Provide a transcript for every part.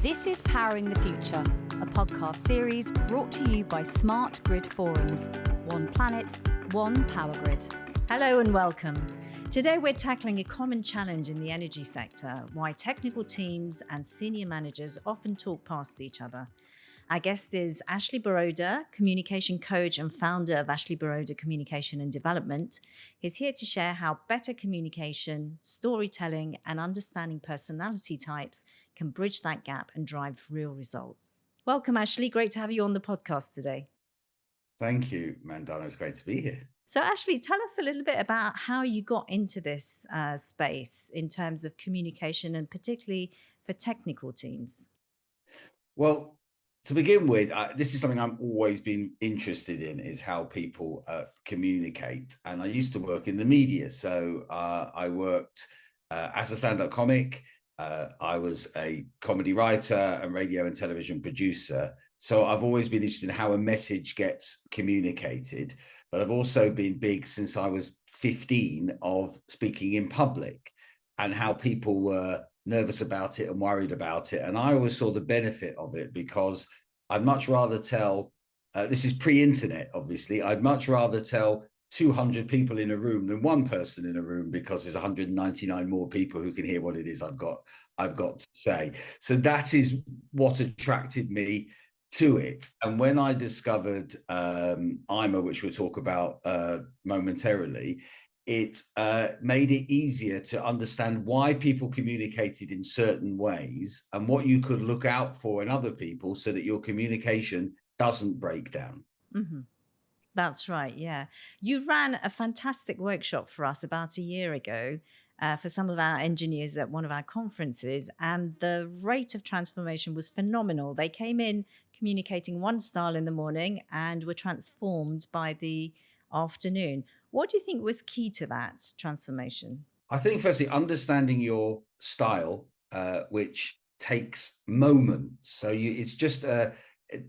This is Powering the Future, a podcast series brought to you by Smart Grid Forums. One planet, one power grid. Hello and welcome. Today we're tackling a common challenge in the energy sector, why technical teams and senior managers often talk past each other. Our guest is Ashley Boroda, communication coach and founder of Ashley Boroda Communication and Development. He's here to share how better communication, storytelling, and understanding personality types can bridge that gap and drive real results. Welcome, Ashley. Great to have you on the podcast today. Thank you, Mandana. It's great to be here. So, Ashley, tell us a little bit about how you got into this space in terms of communication and particularly for technical teams. Well, to begin with, this is something I've always been interested in, is how people communicate. And I used to work in the media. So I worked as a stand-up comic. I was a comedy writer and radio and television producer. So I've always been interested in how a message gets communicated. But I've also been big since I was 15 of speaking in public and how people were nervous about it and worried about it. And I always saw the benefit of it because I'd much rather tell, this is pre-internet, obviously, I'd much rather tell 200 people in a room than one person in a room because there's 199 more people who can hear what it is I've got to say. So that is what attracted me to it. And when I discovered IMA, which we'll talk about momentarily, it made it easier to understand why people communicated in certain ways and what you could look out for in other people so that your communication doesn't break down. Mm-hmm. That's right, yeah. You ran a fantastic workshop for us about a year ago for some of our engineers at one of our conferences, and the rate of transformation was phenomenal. They came in communicating one style in the morning and were transformed by the afternoon. What do you think was key to that transformation? I think, firstly, understanding your style, which takes moments. So it's just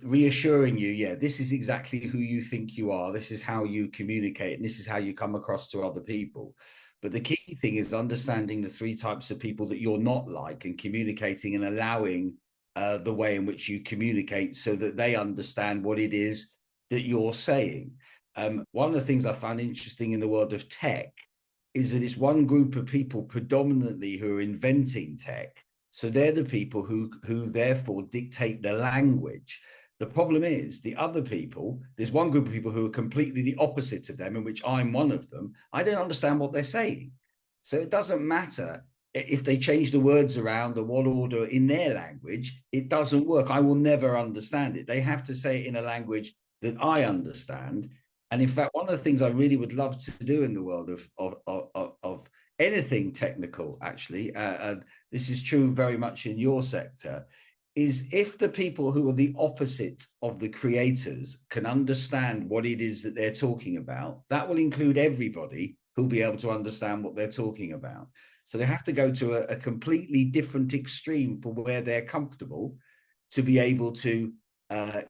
reassuring you, yeah, this is exactly who you think you are. This is how you communicate, and this is how you come across to other people. But the key thing is understanding the three types of people that you're not like and communicating and allowing the way in which you communicate so that they understand what it is that you're saying. One of the things I found interesting in the world of tech is that it's one group of people predominantly who are inventing tech. So they're the people who therefore dictate the language. The problem is the other people, there's one group of people who are completely the opposite of them, in which I'm one of them. I don't understand what they're saying. So it doesn't matter if they change the words around or what order in their language, it doesn't work. I will never understand it. They have to say it in a language that I understand. And in fact, one of the things I really would love to do in the world of anything technical, actually, this is true very much in your sector, is if the people who are the opposite of the creators can understand what it is that they're talking about, that will include everybody who'll be able to understand what they're talking about. So they have to go to a completely different extreme for where they're comfortable to be able to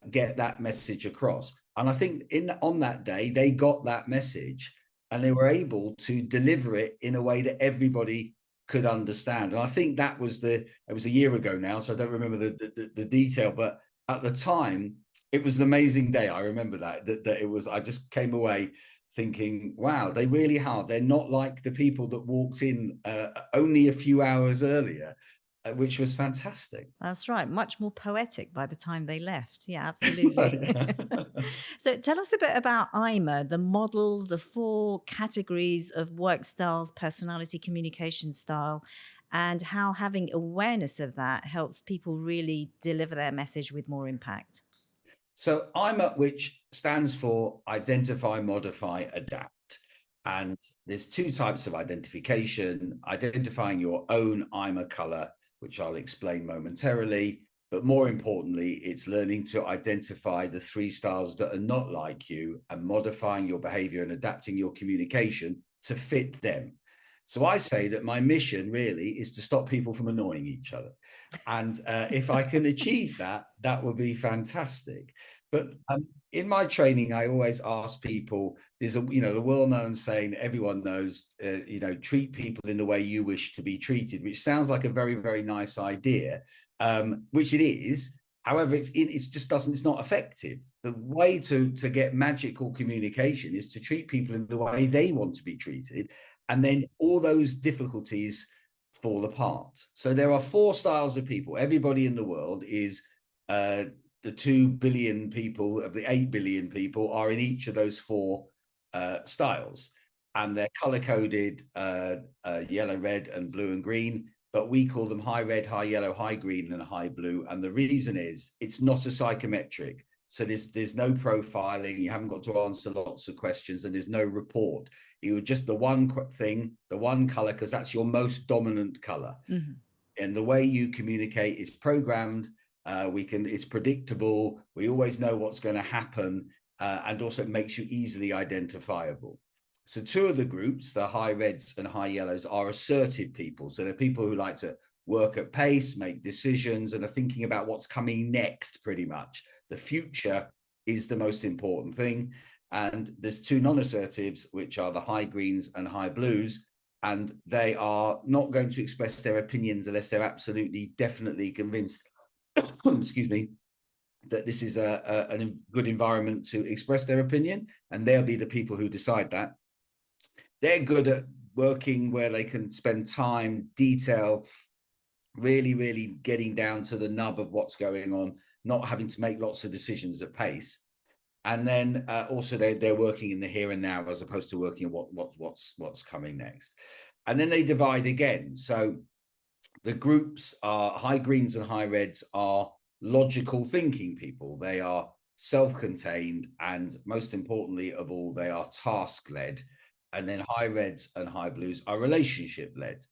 get that message across. And I think on that day, they got that message and they were able to deliver it in a way that everybody could understand. And I think it was a year ago now, so I don't remember the detail, but at the time, it was an amazing day. I remember that it was, I just came away thinking, wow, they really are. They're not like the people that walked in only a few hours earlier, which was fantastic. That's right. Much more poetic by the time they left. Yeah, absolutely. So tell us a bit about IMA, the model, the 4 categories of work styles, personality, communication style, and how having awareness of that helps people really deliver their message with more impact. So IMA, which stands for Identify, Modify, Adapt. And there's 2 types of identification: identifying your own IMA color, which I'll explain momentarily. But more importantly, it's learning to identify the 3 styles that are not like you and modifying your behavior and adapting your communication to fit them. So I say that my mission really is to stop people from annoying each other. And if I can achieve that, that would be fantastic. But in my training, I always ask people, there's the well-known saying, everyone knows, treat people in the way you wish to be treated, which sounds like a very, very nice idea, which it is. However, it's not effective. The way to get magical communication is to treat people in the way they want to be treated. And then all those difficulties fall apart. So there are 4 styles of people. Everybody in the world is the 2 billion people of the 8 billion people are in each of those 4 styles. And they're color-coded yellow, red, and blue and green. But we call them high red, high yellow, high green, and high blue. And the reason is it's not a psychometric. So there's no profiling. You haven't got to answer lots of questions, and there's no report. You just the one thing, the one color, because that's your most dominant color. Mm-hmm. And the way you communicate is programmed. It's predictable. We always know what's going to happen, and also it makes you easily identifiable. So 2 of the groups, the high reds and high yellows, are assertive people. So they're people who like to work at pace, make decisions, and are thinking about what's coming next, pretty much. The future is the most important thing. And there's 2 non-assertives, which are the high greens and high blues. And they are not going to express their opinions unless they're absolutely, definitely convinced, excuse me, that this is a good environment to express their opinion. And they'll be the people who decide that. They're good at working where they can spend time, detail, really, really getting down to the nub of what's going on, not having to make lots of decisions at pace. And then also they're working in the here and now, as opposed to working on what's coming next. And then they divide again. So the groups are high greens and high reds are logical thinking people. They are self-contained, and most importantly of all, they are task-led. And then high reds and high blues are relationship-led.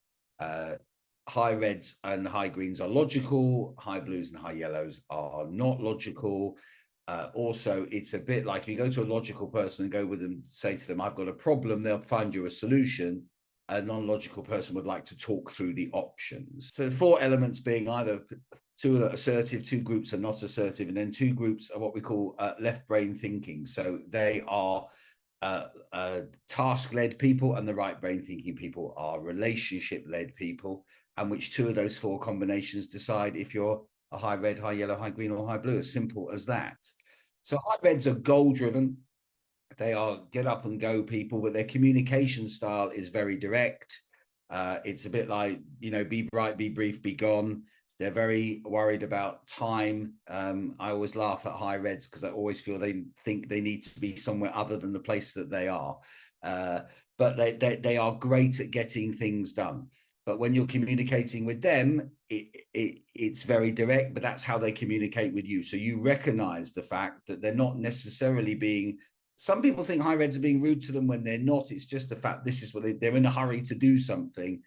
High reds and high greens are logical. High blues and high yellows are not logical. Also, it's a bit like if you go to a logical person and go with them, say to them, I've got a problem, they'll find you a solution. A non-logical person would like to talk through the options. So 4 elements being either 2 are assertive, 2 groups are not assertive, and then 2 groups are what we call left brain thinking. So they are task-led people, and the right brain thinking people are relationship-led people, and which 2 of those 4 combinations decide if you're a high red, high yellow, high green, or high blue. As simple as that. So high reds are goal-driven. They are get up and go people, but their communication style is very direct. It's a bit like, be bright, be brief, be gone. They're very worried about time. I always laugh at high reds because I always feel they think they need to be somewhere other than the place that they are. But they are great at getting things done. But when you're communicating with them, it's very direct, but that's how they communicate with you. So you recognize the fact that they're not necessarily being, some people think high reds are being rude to them when they're not. It's just the fact this is what they're in a hurry to do something.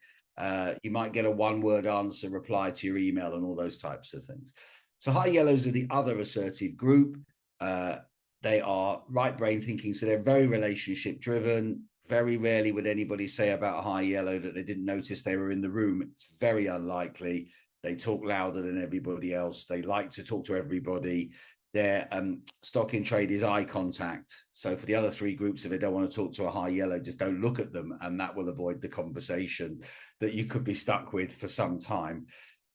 You might get a 1-word answer reply to your email and all those types of things. So high yellows are the other assertive group. They are right brain thinking. So they're very relationship driven. Very rarely would anybody say about a high yellow that they didn't notice they were in the room. It's very unlikely. They talk louder than everybody else. They like to talk to everybody. Their stock in trade is eye contact. So for the other 3 groups, if they don't want to talk to a high yellow, just don't look at them, and that will avoid the conversation that you could be stuck with for some time.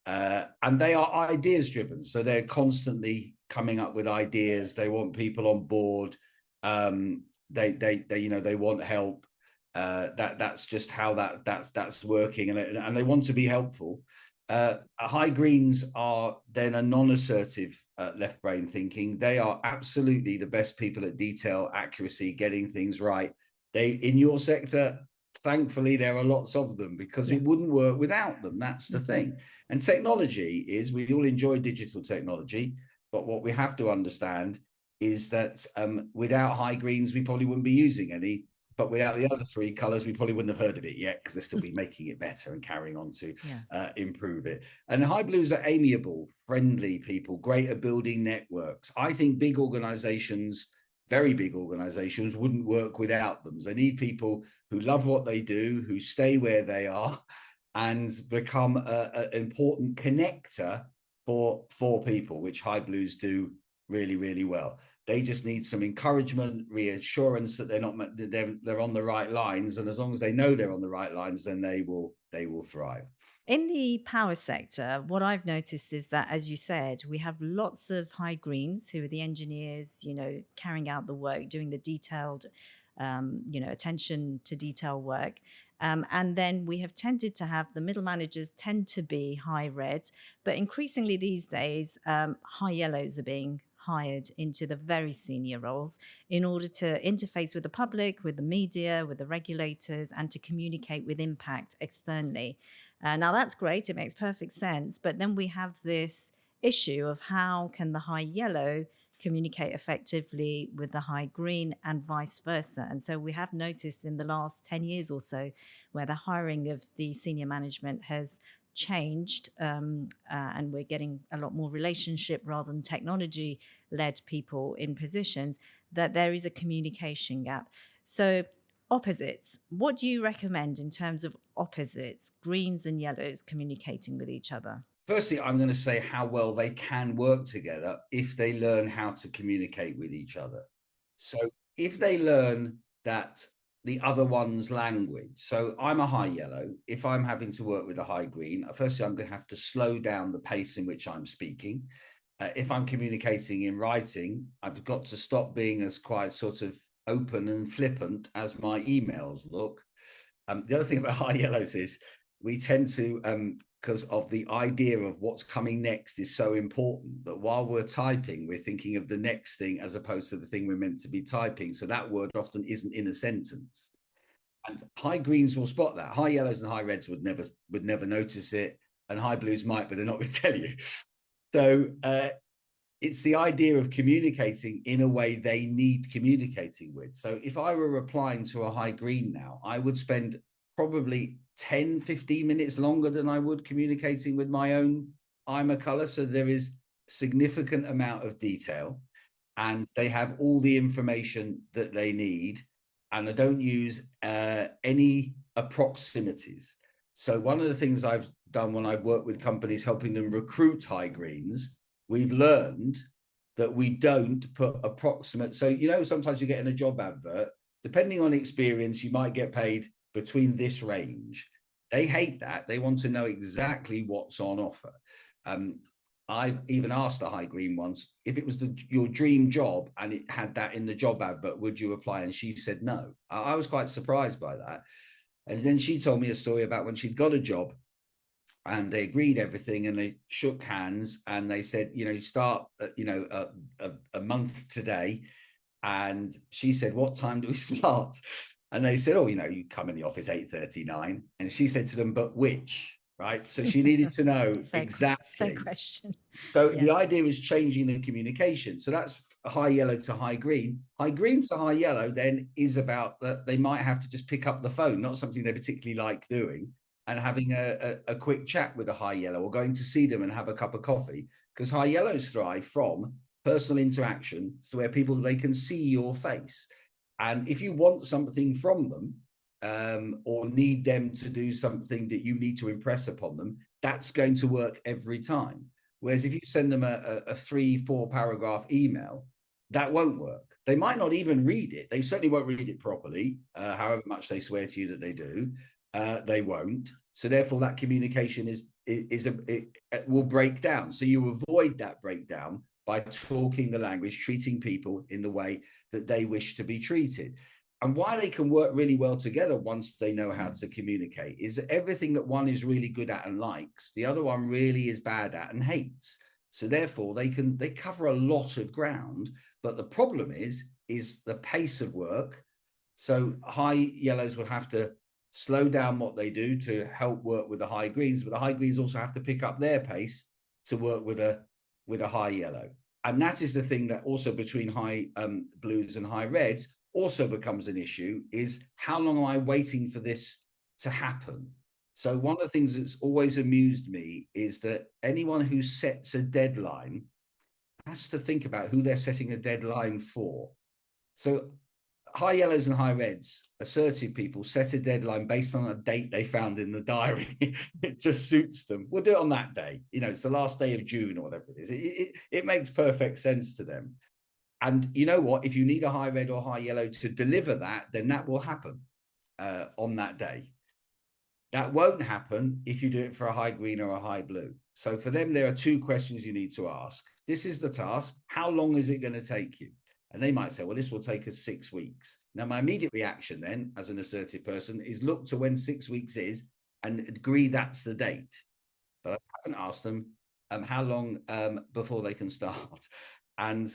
And they are ideas driven. So they're constantly coming up with ideas. They want people on board. They want help. That's just how that's working, and they want to be helpful. High greens are then a non-assertive left brain thinking. They are absolutely the best people at detail, accuracy, getting things right. They in your sector, thankfully, there are lots of them because it wouldn't work without them. That's the thing. And technology is, we all enjoy digital technology, but what we have to understand is that without high greens, we probably wouldn't be using any. But without the other 3 colors, we probably wouldn't have heard of it yet because they'll still be making it better and carrying on to improve it. And high blues are amiable, friendly people, great at building networks. I think big organizations very big organizations wouldn't work without them. So they need people who love what they do, who stay where they are, and become an important connector for people, which high blues do really, really well. They just need some encouragement, reassurance that they're on the right lines, and as long as they know they're on the right lines, then they will thrive. In the power sector, what I've noticed is that, as you said, we have lots of high greens who are the engineers, carrying out the work, doing the detailed, attention to detail work. And then we have tended to have the middle managers tend to be high reds, but increasingly these days, high yellows are being hired into the very senior roles in order to interface with the public, with the media, with the regulators, and to communicate with impact externally. Now that's great. It makes perfect sense. But then we have this issue of how can the high yellow communicate effectively with the high green and vice versa. And so we have noticed in the last 10 years or so where the hiring of the senior management has changed, and we're getting a lot more relationship rather than technology led people in positions, that there is a communication gap. So opposites, what do you recommend in terms of opposites, greens and yellows communicating with each other? Firstly, I'm going to say how well they can work together if they learn how to communicate with each other. So if they learn that the other one's language, so I'm a high yellow, if I'm having to work with a high green, firstly, I'm going to have to slow down the pace in which I'm speaking. If I'm communicating in writing, I've got to stop being as quite sort of open and flippant as my emails look. The other thing about high yellows is we tend to, because of the idea of what's coming next is so important that while we're typing, we're thinking of the next thing as opposed to the thing we're meant to be typing. So that word often isn't in a sentence. And high greens will spot that. High yellows and high reds would never notice it. And high blues might, but they're not going to tell you. So it's the idea of communicating in a way they need communicating with. So if I were replying to a high green now, I would spend probably 10, 15 minutes longer than I would communicating with my own IMA color. So there is significant amount of detail and they have all the information that they need. And I don't use any approximities. So one of the things I've done when I've worked with companies helping them recruit high greens, we've learned that we don't put approximate. So, sometimes you get in a job advert, depending on experience, you might get paid between this range. They hate that. They want to know exactly what's on offer. I've even asked a high green once, if it was your dream job and it had that in the job advert, would you apply? And she said no. I was quite surprised by that. And then she told me a story about when she'd got a job and they agreed everything and they shook hands and they said, you start, a month today. And she said, what time do we start? And they said, you come in the office 8:39. And she said to them, but which? Right. So she needed to know exactly. Fair question. So the idea is changing the communication. So that's high yellow to high green. High green to high yellow then is about that they might have to just pick up the phone, not something they particularly like doing, and having a quick chat with a high yellow or going to see them and have a cup of coffee, because high yellows thrive from personal interaction, so where they can see your face. And if you want something from them, or need them to do something that you need to impress upon them, that's going to work every time. Whereas if you send them a 3-4 paragraph email, that won't work. They might not even read it. They certainly won't read it properly, however much they swear to you that they do. They won't. So therefore, that communication it will break down. So you avoid that breakdown by talking the language, treating people in the way that they wish to be treated. And why they can work really well together once they know how to communicate is that everything that one is really good at and likes, the other one really is bad at and hates. So therefore, they cover a lot of ground. But the problem is the pace of work. So high yellows will have to slow down what they do to help work with the high greens, but the high greens also have to pick up their pace to work with a high yellow. And that is the thing that also between high blues and high reds also becomes an issue, is how long am I waiting for this to happen? So one of the things that's always amused me is that anyone who sets a deadline has to think about who they're setting a deadline for. So high yellows and high reds, assertive people set a deadline based on a date they found in the diary. It just suits them. We'll do it on that day. It's the last day of June or whatever it is. It makes perfect sense to them. And you know what? If you need a high red or high yellow to deliver that, then that will happen on that day. That won't happen if you do it for a high green or a high blue. So for them, there are two questions you need to ask. This is the task. How long is it going to take you? And they might say, well, this will take us 6 weeks. Now, my immediate reaction then, as an assertive person, is look to when 6 weeks is and agree that's the date. But I haven't asked them how long before they can start. And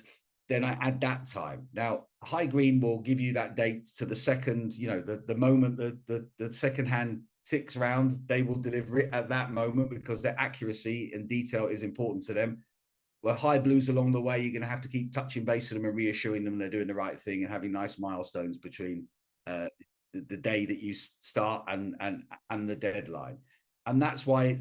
then I add that time. Now, high green will give you that date to the second, the moment the second hand ticks round, they will deliver it at that moment because their accuracy and detail is important to them. Well, high blues along the way, you're going to have to keep touching base with them and reassuring them they're doing the right thing and having nice milestones between the day that you start and the deadline. And that's why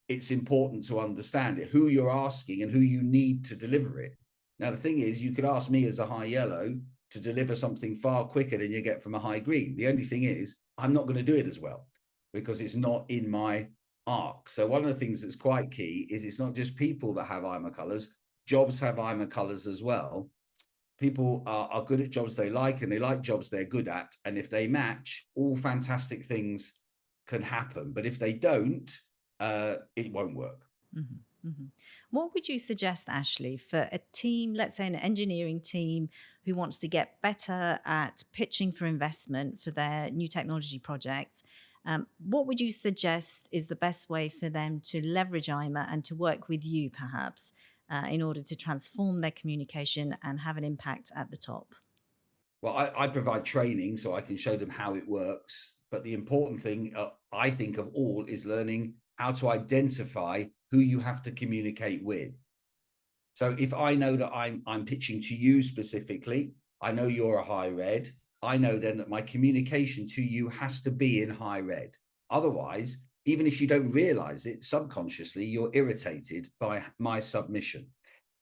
it's important to understand it, who you're asking and who you need to deliver it. Now, the thing is, you could ask me as a high yellow to deliver something far quicker than you get from a high green. The only thing is, I'm not going to do it as well because it's not in my arc. So one of the things that's quite key is it's not just people that have IMA colors, jobs have IMA colors as well. People are good at jobs they like and they like jobs they're good at. And if they match, all fantastic things can happen. But if they don't, it won't work. Mm-hmm, mm-hmm. What would you suggest, Ashley, for a team, let's say an engineering team who wants to get better at pitching for investment for their new technology projects? What would you suggest is the best way for them to leverage IMA and to work with you, perhaps, in order to transform their communication and have an impact at the top? Well, I provide training so I can show them how it works. But the important thing, I think, of all is learning how to identify who you have to communicate with. So if I know that I'm pitching to you specifically, I know you're a high red, I know then that my communication to you has to be in high red. Otherwise, even if you don't realize it, subconsciously, you're irritated by my submission.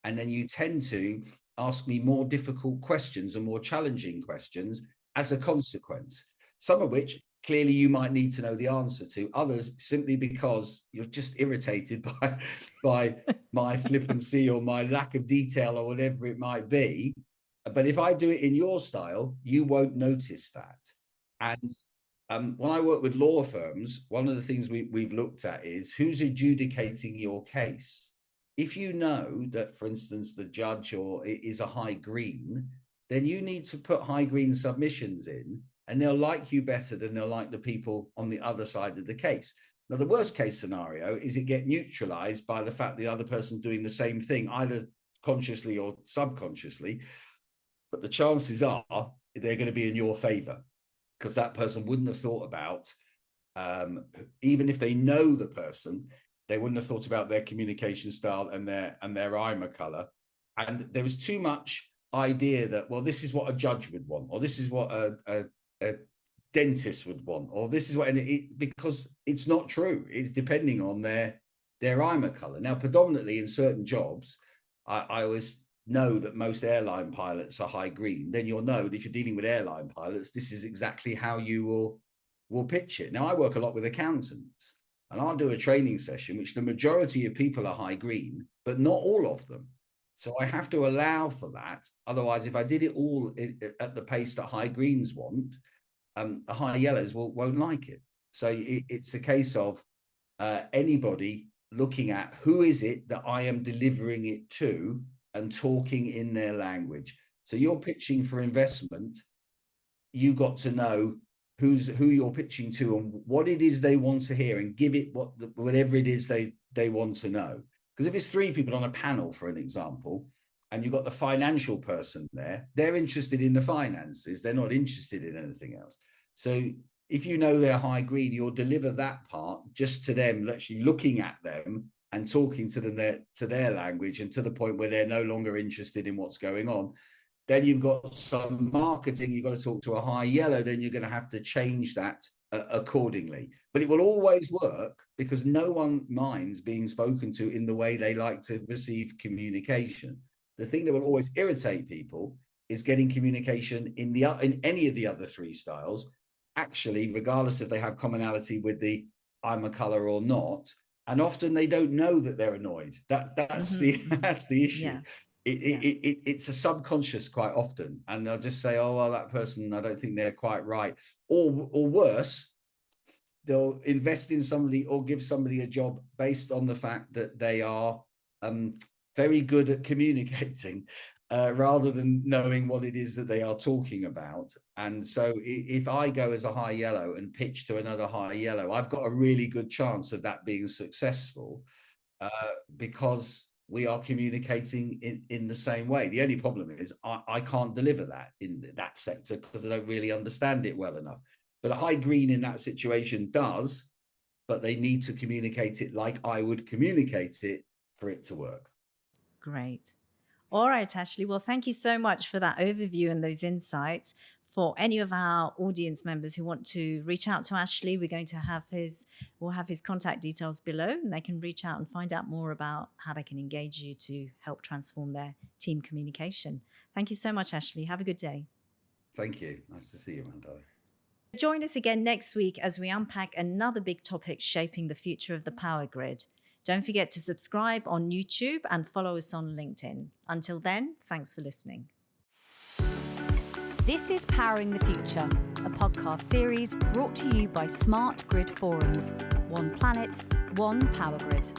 And then you tend to ask me more difficult questions and more challenging questions as a consequence, some of which clearly you might need to know the answer to, others simply because you're just irritated by my flippancy or my lack of detail or whatever it might be. But if I do it in your style, you won't notice that. And when I work with law firms, one of the things we've looked at is who's adjudicating your case. If you know that, for instance, the judge is a high green, then you need to put high green submissions in, and they'll like you better than they'll like the people on the other side of the case. Now, the worst case scenario is it get neutralized by the fact the other person's doing the same thing, either consciously or subconsciously. But the chances are they're going to be in your favor because that person wouldn't have thought about, even if they know the person, they wouldn't have thought about their communication style and their IMA color. And there was too much idea that, well, this is what a judge would want, or this is what a dentist would want, or this is what, because it's not true. It's depending on their IMA color. Now, predominantly in certain jobs, I always know that most airline pilots are high green. Then you'll know that if you're dealing with airline pilots, this is exactly how you will pitch it. Now, I work a lot with accountants, and I'll do a training session, which the majority of people are high green, but not all of them. So I have to allow for that. Otherwise, if I did it all at the pace that high greens want, the high yellows won't like it. So it's a case of anybody looking at who is it that I am delivering it to and talking in their language. So you're pitching for investment. You got to know who you're pitching to and what it is they want to hear, and give it whatever it is they want to know. Because if it's 3 people on a panel, for an example, and you've got the financial person there, they're interested in the finances. They're not interested in anything else. So if you know they're high green, you'll deliver that part just to them, actually looking at them and talking to them to their language, and to the point where they're no longer interested in what's going on. Then you've got some marketing. You've got to talk to a high yellow. Then you're going to have to change that accordingly. But it will always work because no one minds being spoken to in the way they like to receive communication. The thing that will always irritate people is getting communication in any of the other three styles, actually, regardless if they have commonality with the I'm a color or not. And often they don't know that they're annoyed. That's the issue. Yeah. It's a subconscious quite often, and they'll just say, "Oh, well, that person, I don't think they're quite right," or worse, they'll invest in somebody or give somebody a job based on the fact that they are very good at communicating, rather than knowing what it is that they are talking about. And so if I go as a high yellow and pitch to another high yellow, I've got a really good chance of that being successful, because we are communicating in the same way. The only problem is I can't deliver that in that sector because I don't really understand it well enough. But a high green in that situation does, but they need to communicate it like I would communicate it for it to work. Great. All right, Ashley. Well, thank you so much for that overview and those insights. For any of our audience members who want to reach out to Ashley, we're going to have we'll have his contact details below, and they can reach out and find out more about how they can engage you to help transform their team communication. Thank you so much, Ashley. Have a good day. Thank you. Nice to see you, Mandana. Join us again next week as we unpack another big topic shaping the future of the power grid. Don't forget to subscribe on YouTube and follow us on LinkedIn. Until then, thanks for listening. This is Powering the Future, a podcast series brought to you by Smart Grid Forums. One planet, one power grid.